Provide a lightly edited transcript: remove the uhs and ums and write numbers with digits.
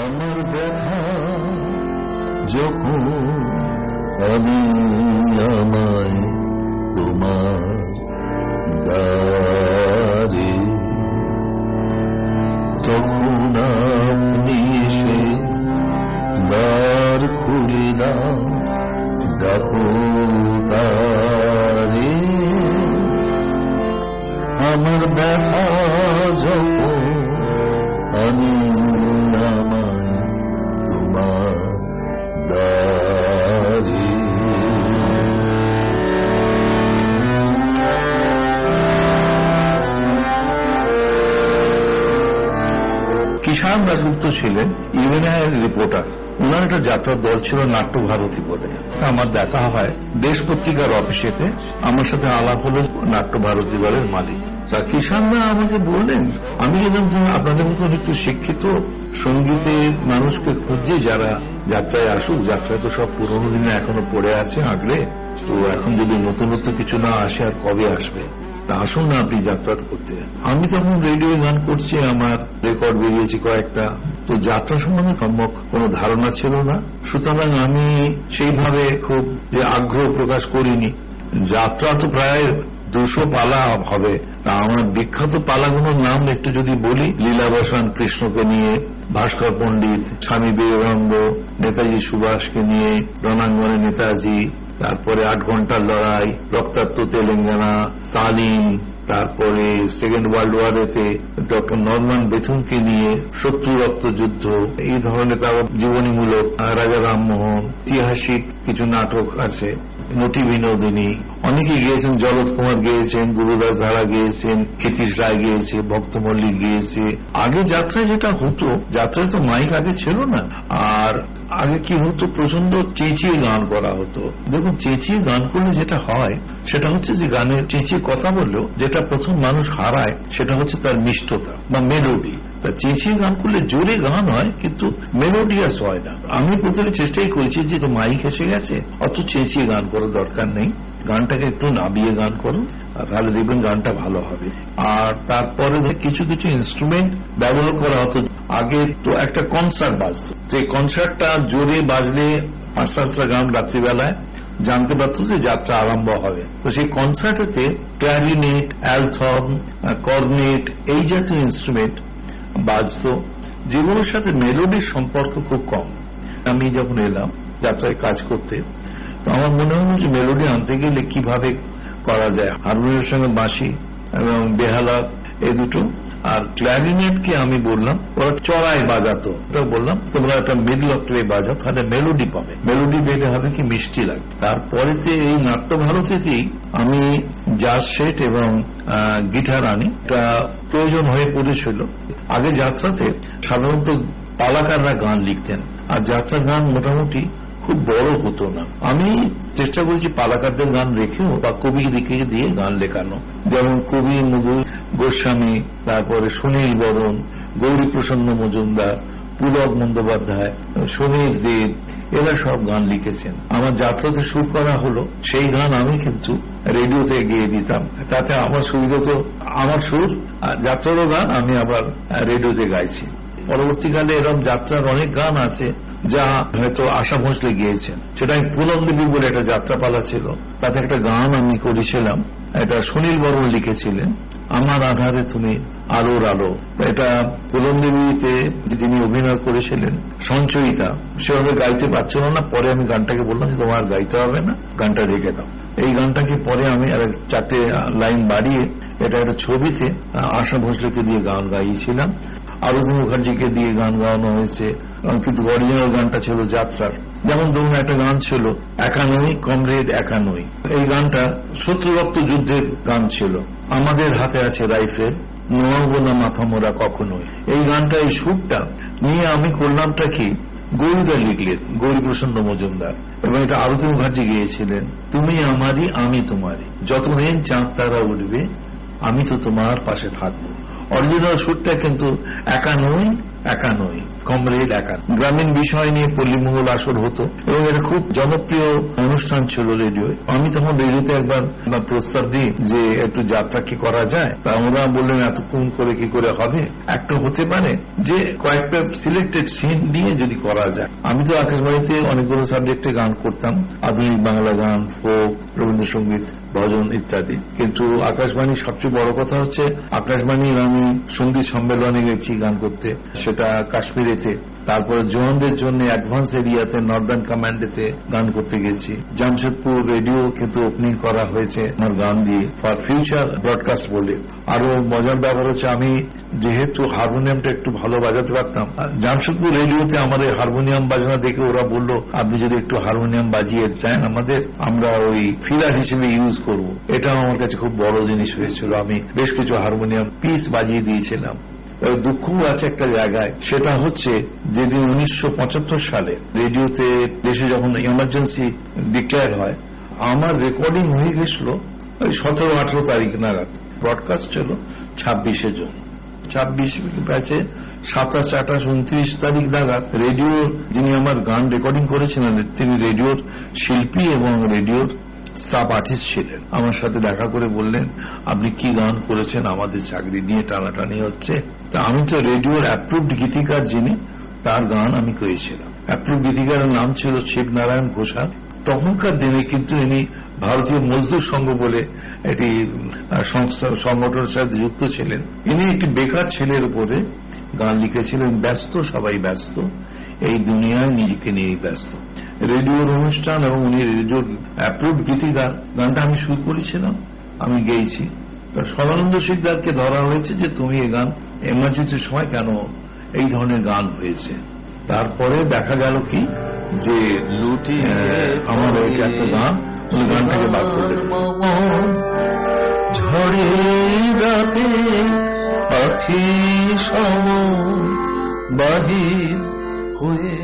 আমার ব্যথা যখন আমি আমায় তোমার দ্বারে, তখন আপনি এসে দ্বার খুলে দাও, ডাকো তারে। আমার ব্যথা যখন আমি আমায় তোমার দ্বারে। কিষাণ দাশগুপ্ত ছিলেন ইউএনআইয়ের রিপোর্টার। ওনার একটা যাত্রার দল ছিল নাট্যভারতী বলে। আমার দেখা হয় দেশ পত্রিকার অফিসেতে, আমার সাথে আলাপ হল নাট্যভারতী দলের মালিক। তা কিষাণদা আমাকে বললেন, আমি যেরকম আপনাদের মতন একটু শিক্ষিত সঙ্গীতের মানুষকে খুঁজছি যারা যাত্রায় আসুক। যাত্রায় তো সব পুরোনো দিনে এখনো পড়ে আছে আঁকড়ে, তো এখন যদি নতুনত্ব কিছু না আসে আর কবে আসবে, তা আসুন না আপনি যাত্রা করতে। আমি তখন রেডিও গান করছি, আমার রেকর্ড বেরিয়েছে কয়েকটা। তো যাত্রা সম্বন্ধে সম্যক কোনো ধারণা ছিল না, সুতরাং আমি সেইভাবে খুব যে আগ্রহ প্রকাশ করিনি। যাত্রা তো প্রায় 200 পালা হবে। তা আমার বিখ্যাত পালাগুলোর নাম একটু যদি বলি, লীলাবসান কৃষ্ণকে নিয়ে, ভাস্কর পণ্ডিত, স্বামী বিবেকানন্দ, নেতাজি সুভাষকে নিয়ে, রণাঙ্গনে নেতাজি, তারপরে 8 ঘন্টার লড়াই, রক্তাক্ত তেলেঙ্গানা, স্টালিন, তারপরে সেকেন্ড ওয়ার্ল্ড ওয়ারেতে ডক্টর নরম্যান বেথুনকে নিয়ে শত্রু রক্ত যুদ্ধ, এই ধরনের তার জীবনীমূলক, রাজা রামমোহন, ঐতিহাসিক কিছু নাটক আছে, নটি বিনোদিনী, অনেকে গিয়েছেন, জলদ কুমার গিয়েছেন, গুরুদাস ধারা গিয়েছেন, ক্ষিতীশ রায় গিয়েছে, ভক্ত মল্লিক গিয়েছে। আগে যাত্রায় যেটা হতো, যাত্রায় তো মাইক আগে ছিল না, আর আগে কি হতো, প্রচন্ড চেঁচিয়ে গান করা হতো। দেখুন, চেঁচিয়ে গান করলে যেটা হয় সেটা হচ্ছে যে গানের চেঁচিয়ে কথা বললেও যেটা প্রথম মানুষ হারায় সেটা হচ্ছে তার মিষ্টতা বা মেলোডি। তা চেঁচিয়ে গান করলে জোরে গান হয় কিন্তু মেলোডিয়াস হয় না। আমি প্রথমে চেষ্টাই করেছি যে মাইক এসে গেছে, অত চেঁচিয়ে গান করার দরকার নেই, গানটাকে একটু নাবিয়ে গান করুন, তাহলে দেখবেন গানটা ভালো হবে। আর তারপরে কিছু কিছু ইনস্ট্রুমেন্ট ব্যবহার করা হতো। আগে তো একটা কনসার্ট বাজতো, যে কনসার্টটা জোরে বাজলে 5-7টা গান রাত্রিবেলায় জানতে পারত যে যাত্রা আরম্ভ হবে। তো সেই কনসার্টেতে ক্ল্যারিনেট, অ্যালথর্ন, কর্নেট, এই জাতীয় ইনস্ট্রুমেন্ট বাজতো, যেগুলোর সাথে মেলোডির সম্পর্ক খুব কম। আমি যখন এলাম যাত্রায় কাজ করতে, তো আমার মনে হলো যে মেলোডি আনতে গেলে কিভাবে করা যায়। হারমোনিয়ামের সঙ্গে বাঁশি এবং বেহালা, এই দুটো, আর ক্ল্যারিনেটকে আমি বললাম ওরা চড়াই বাজাতো, ওটা বললাম তোমরা একটা মিডল অক্টেভে বাজাও, তাহলে মেলোডি পাবে। মেলোডি পেতে হবে কি মিষ্টি লাগে। তারপরেতে এই নাট্যভারতীতেই আমি জাজ সেট এবং গিটার আনি, এটা প্রয়োজন হয়ে পড়েছিল। আগে যাত্রাতে সাধারণত পালাকাররা গান লিখতেন, আর যাত্রার গান মোটামুটি খুব বড় হতো না। আমি চেষ্টা করেছি পালাকারদের গান রেখেও বা কবি রেখে দিয়ে গান লেখানো, যেমন কবি মধু গোস্বামী, তারপরে সুনীল বরণ, গৌরী প্রসন্ন মজুমদার, পুলক বন্দ্যোপাধ্যায়, সমীর দেব, এরা সব গান লিখেছেন। আমার যাত্রাতে সুর করা হলো, সেই গান আমি কিন্তু রেডিওতে গিয়ে দিতাম। তাতে আমার সুবিধা তো, আমার সুর, যাত্রারও গান আমি আবার রেডিওতে গাইছি। পরবর্তীকালে এরকম যাত্রার অনেক গান আছে যা হয়তো আশা ভোঁসলে গিয়েছেন। সেটা আমি পুলক দেবী বলে একটা যাত্রাপালা ছিল, তাতে একটা গান আমি করেছিলাম, এটা সুনীল বর্মন লিখেছিলেন, আমার আধারে তুমি আলোর আলো। এটা পুলক দেবীতে যিনি অভিনয় করেছিলেন সঞ্চয়িতা, সেভাবে গাইতে পারছিল না। পরে আমি গানটাকে বললাম যে তোমার গাইতে হবে না, গানটা রেখে দাও। এই গানটাকে পরে আমি আর 4টে লাইন বাড়িয়ে এটা একটা ছবিতে আশা ভোঁসলেকে দিয়ে গান গাইছিলাম। আরতি মুখার্জিকে দিয়ে গান গাওয়ানো হয়েছে, কিন্তু অরিজিনাল গানটা ছিল যাত্রার। যেমন ধরুন একটা গান ছিল একা নই কমরেড একা নই, এই গানটা শত্রু রক্ত যুদ্ধের গান ছিল। আমাদের হাতে আছে রাইফেল, নোয়াবো না মাথা মোরা কখনোই। এই গানটা, এই সুরটা নিয়ে আমি করলামটা কি, গৌরীদা লিখলেন, গৌরী প্রসন্ন মজুমদার, এবং এটা আরতি মুখার্জি গিয়েছিলেন। তুমি আমারই আমি তোমারই, যতদিন চাঁদ তারা উঠবে আমি তো তোমার পাশে থাকবো। অরিজিনাল সুরটা কিন্তু একা নই কমরেড একা। গ্রামীণ বিষয় নিয়ে পল্লীমঙ্গল আসর হতো এবং এটা খুব জনপ্রিয় অনুষ্ঠান ছিল রেডিও। আমি তখন রেডিওতে একবার প্রস্তাব দিই যে একটু যাত্রা কি করা যায়, তা ওরা বললেন এতক্ষণ করে কি করে হবে, একটা হতে পারে যে কয়েকটা সিলেক্টেড সিন নিয়ে যদি করা যায়। আমি তো আকাশবাণীতে অনেকগুলো সাবজেক্টে গান করতাম, আধুনিক বাংলা গান, ফোক, রবীন্দ্রসঙ্গীত, ভজন ইত্যাদি। কিন্তু আকাশবাণীর সবচেয়ে বড় কথা হচ্ছে আকাশবাণীর আমি সঙ্গীত সম্মেলনে গেছি গান করতে, সেটা কাশ্মীরেতে। তারপরে জওয়ানদের জন্য অ্যাডভান্স এরিয়াতে নর্দার্ন কমান্ডেতে গান করতে গেছি। জামশেদপুর রেডিও কিন্তু ওপেনিং করা হয়েছে আমার গান দিয়ে ফর ফিউচার ব্রডকাস্ট বলে। আরো মজার ব্যাপার হচ্ছে আমি যেহেতু হারমোনিয়ামটা একটু ভালো বাজাতে পারতাম, জামশেদপুর রেডিওতে আমার হারমোনিয়াম বাজানো দেখে ওরা বলল আপনি যদি একটু হারমোনিয়াম বাজিয়ে দেন আমাদের, আমরা ওই ফিলার হিসেবে ইউজ করব। এটাও আমার কাছে খুব বড় জিনিস হয়েছিল। আমি বেশ কিছু হারমোনিয়াম পিস বাজিয়ে দিয়েছিলাম। দুঃখও আছে একটা জায়গায়, সেটা হচ্ছে যেদিন 1975 সালে রেডিওতে দেশে যখন ইমার্জেন্সি ডিক্লেয়ার হয়, আমার রেকর্ডিং হয়ে গেছিল ওই 17-18 তারিখ নাগাদ। ব্রডকাস্ট ছিল 26 জুন। 26 ব্যাচে 27, 28, 29 তারিখ নাগাদ রেডিওর যিনি আমার গান রেকর্ডিং করেছিলেন তিনি রেডিওর শিল্পী এবং রেডিওর স্টাফ আর্টিস্ট ছিলেন। আমার সাথে দেখা করে বললেন আপনি কি গান করেছেন, আমাদের চাকরি নিয়ে টানাটানি হচ্ছে। তা আমি তো রেডিওর অ্যাপ্রুভড গীতিকার যিনি, তার গান আমি করেছিলাম। অ্যাপ্রুভড গীতিকারের নাম ছিল শিবনারায়ণ ঘোষাল। তখনকার দিনে কিন্তু ইনি ভারতীয় মজদুর সংঘ বলে একটি সংগঠনের সাথে যুক্ত ছিলেন। ইনি একটি বেকার ছেলের উপরে গান লিখেছিলেন, ব্যস্ত সবাই ব্যস্ত, এই দুনিয়ায় নিজেকে নিয়েই ব্যস্ত। রেডিওর অনুষ্ঠান এবং উনি রেডিওর অ্যাপ্রুভড গীতিকার, গানটা আমি শুরু করেছিলাম, আমি গেয়েছি। তা সদানন্দ শিকদারকে ধরা হয়েছে যে তুমি এই গান এমার্জেন্সির সময় কেন এই ধরনের গান হয়েছে। তারপরে দেখা গেল কি যে লুটি আমার একটা গান, ওই গানটাকে বাদ করে ঝড়ে রাতে পাখি সম বাহির হয়ে